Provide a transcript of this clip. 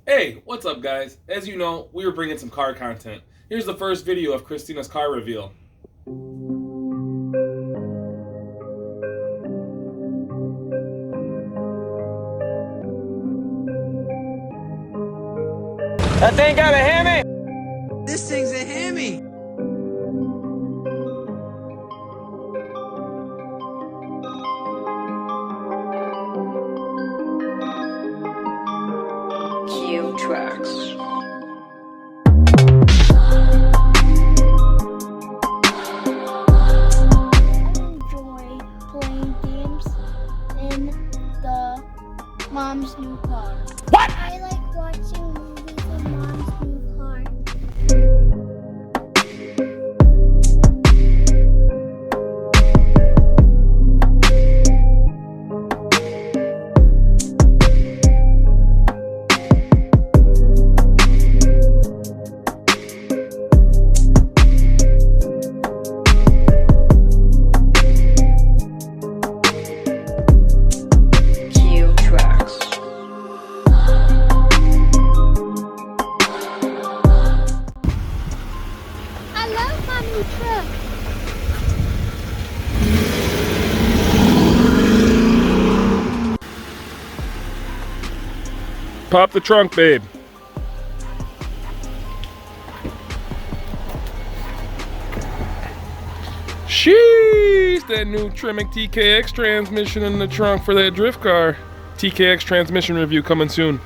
Hey, what's up guys? As you know, we were bringing some car content. Here's the first video of Christina's car reveal. That thing got a Hemi! This thing's a Hemi! Q Trucks. Enjoy playing games in the mom's new car. What? I like watching movies in mom's new car. Q Trucks. I love my new truck. Pop the trunk, babe. Sheesh! That new Tremec TKX transmission in the trunk for that drift car. TKX transmission review coming soon.